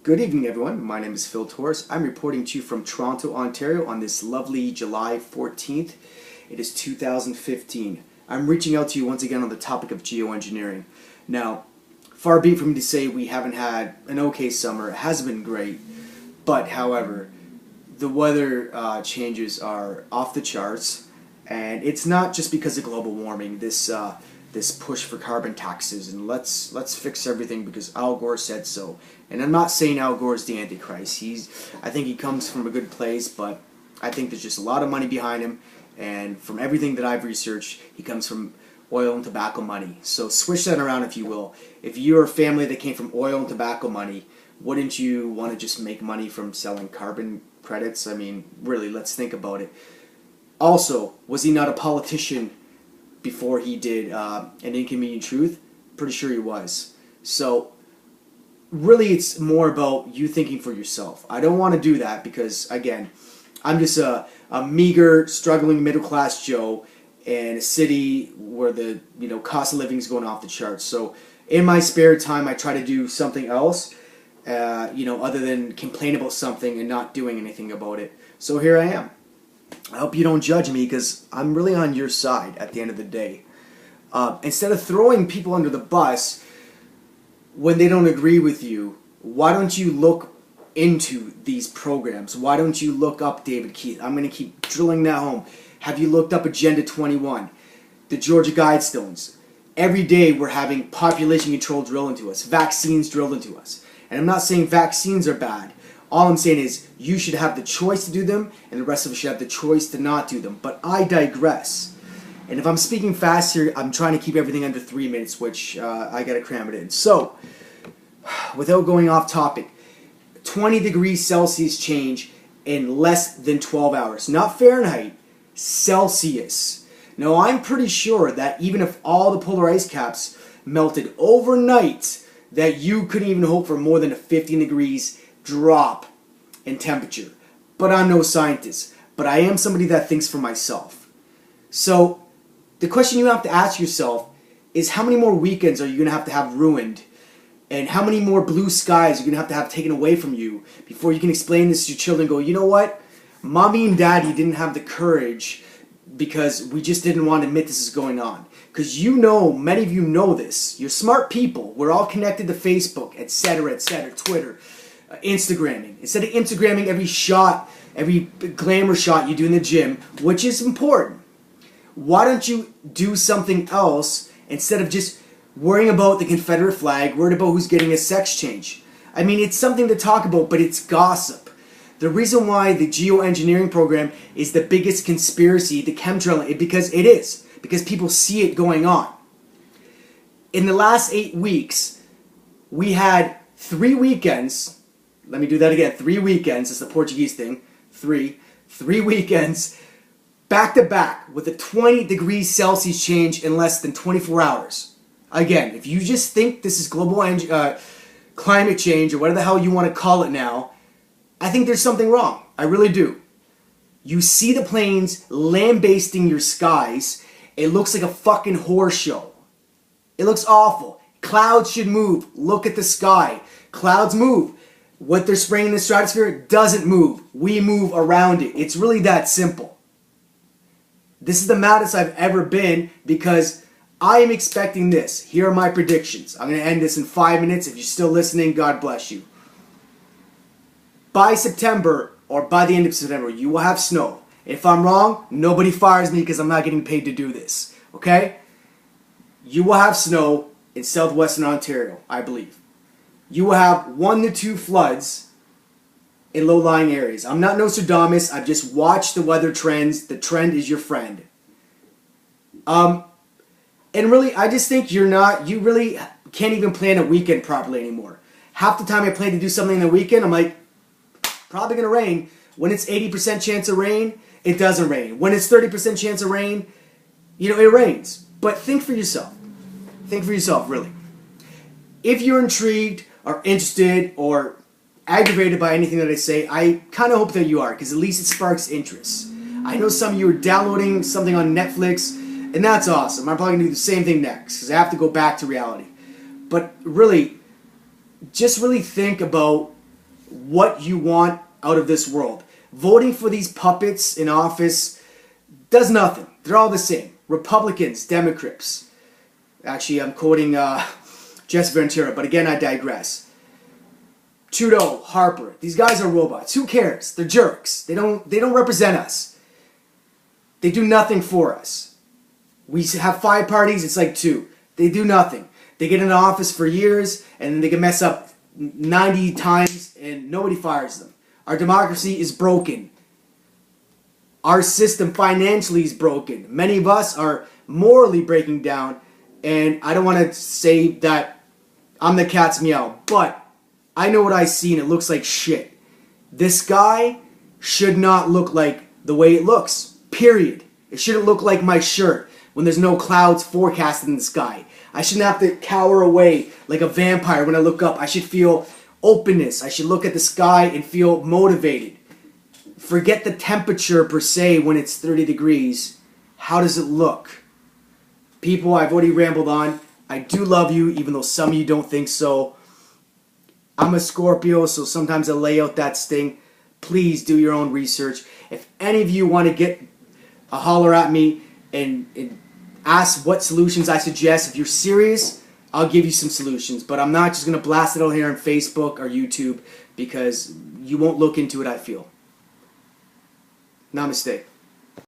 Good evening, everyone. My name is Phil Torres. I'm reporting to you from Toronto, Ontario on this lovely July 14th. It is 2015. I'm reaching out to you once again on the topic of geoengineering. Now, far be it from me to say we haven't had an okay summer. It hasn't been great. But, however, the weather changes are off the charts. And it's not just because of global warming. This push for carbon taxes and let's fix everything because Al Gore said so. And I'm not saying Al Gore is the Antichrist. I think he comes from a good place, but I think there's just a lot of money behind him. And from everything that I've researched, he comes from oil and tobacco money. So switch that around, if you will. If you're a family that came from oil and tobacco money, wouldn't you want to just make money from selling carbon credits? I mean, really, let's think about it. Also, was he not a politician before he did An Inconvenient Truth? Pretty sure he was. So, really, it's more about you thinking for yourself. I don't want to do that because, again, I'm just a meager, struggling middle-class Joe in a city where the cost of living is going off the charts. So, in my spare time, I try to do something else, other than complain about something and not doing anything about it. So here I am. I hope you don't judge me because I'm really on your side at the end of the day. Instead of throwing people under the bus when they don't agree with you, why don't you look into these programs? Why don't you look up David Keith? I'm going to keep drilling that home. Have you looked up Agenda 21? The Georgia Guidestones? Every day we're having population control drilled into us, vaccines drilled into us. And I'm not saying vaccines are bad. All I'm saying is you should have the choice to do them, and the rest of us should have the choice to not do them. But I digress. And if I'm speaking fast here, I'm trying to keep everything under 3 minutes, which I got to cram it in. So, without going off topic, 20 degrees Celsius change in less than 12 hours. Not Fahrenheit, Celsius. Now, I'm pretty sure that even if all the polar ice caps melted overnight, that you couldn't even hope for more than a 15 degrees drop in temperature. But I'm no scientist. But I am somebody that thinks for myself. So the question you have to ask yourself is how many more weekends are you going to have ruined? And how many more blue skies are you going to have taken away from you before you can explain this to your children and go, you know what? Mommy and Daddy didn't have the courage because we just didn't want to admit this is going on. Because many of you know this. You're smart people. We're all connected to Facebook, etc., Twitter. Instagramming. Instead of Instagramming every shot, every glamour shot you do in the gym, which is important, why don't you do something else instead of just worrying about the Confederate flag, worried about who's getting a sex change? I mean, it's something to talk about, but it's gossip. The reason why the geoengineering program is the biggest conspiracy, the chemtrail, because it is. Because people see it going on. In the last 8 weeks, we had 3 weekends. Let me do that again. 3 weekends. It's the Portuguese thing. Three weekends back to back with a 20 degrees Celsius change in less than 24 hours. Again, if you just think this is global climate change or whatever the hell you want to call it now, I think there's something wrong. I really do. You see the planes lambasting your skies. It looks like a fucking horror show. It looks awful. Clouds should move. Look at the sky. Clouds move. What they're spraying in the stratosphere doesn't move. We move around it. It's really that simple. This is the maddest I've ever been because I am expecting this. Here are my predictions. I'm going to end this in 5 minutes. If you're still listening, God bless you. By September, or by the end of September, you will have snow. If I'm wrong, nobody fires me because I'm not getting paid to do this. Okay? You will have snow in southwestern Ontario, I believe. You will have 1 to 2 floods in low-lying areas. I'm not Nostradamus. I've just watched the weather trends. The trend is your friend. And really, I just think you really can't even plan a weekend properly anymore. Half the time I plan to do something in the weekend, I'm like, probably going to rain. When it's 80% chance of rain, it doesn't rain. When it's 30% chance of rain, it rains. But think for yourself. Think for yourself, really. If you're intrigued or interested or aggravated by anything that I say, I kind of hope that you are, because at least it sparks interest. I know some of you are downloading something on Netflix, and that's awesome. I'm probably going to do the same thing next, because I have to go back to reality. But really, just really think about what you want out of this world. Voting for these puppets in office does nothing. They're all the same. Republicans, Democrats. Actually, I'm quoting Jess Ventura, but again, I digress. Trudeau, Harper, these guys are robots. Who cares? They're jerks. They don't represent us. They do nothing for us. We have 5 parties, it's like 2. They do nothing. They get in office for years, and they can mess up 90 times, and nobody fires them. Our democracy is broken. Our system financially is broken. Many of us are morally breaking down, and I don't want to say that I'm the cat's meow, but I know what I see, and it looks like shit. This guy should not look like the way it looks, period. It shouldn't look like my shirt when there's no clouds forecasted in the sky. I shouldn't have to cower away like a vampire when I look up. I should feel openness. I should look at the sky and feel motivated. Forget the temperature per se when it's 30 degrees. How does it look? People, I've already rambled on. I do love you, even though some of you don't think so. I'm a Scorpio, so sometimes I lay out that sting. Please do your own research. If any of you want to get a holler at me and ask what solutions I suggest, if you're serious, I'll give you some solutions. But I'm not just going to blast it out here on Facebook or YouTube because you won't look into it, I feel. Namaste.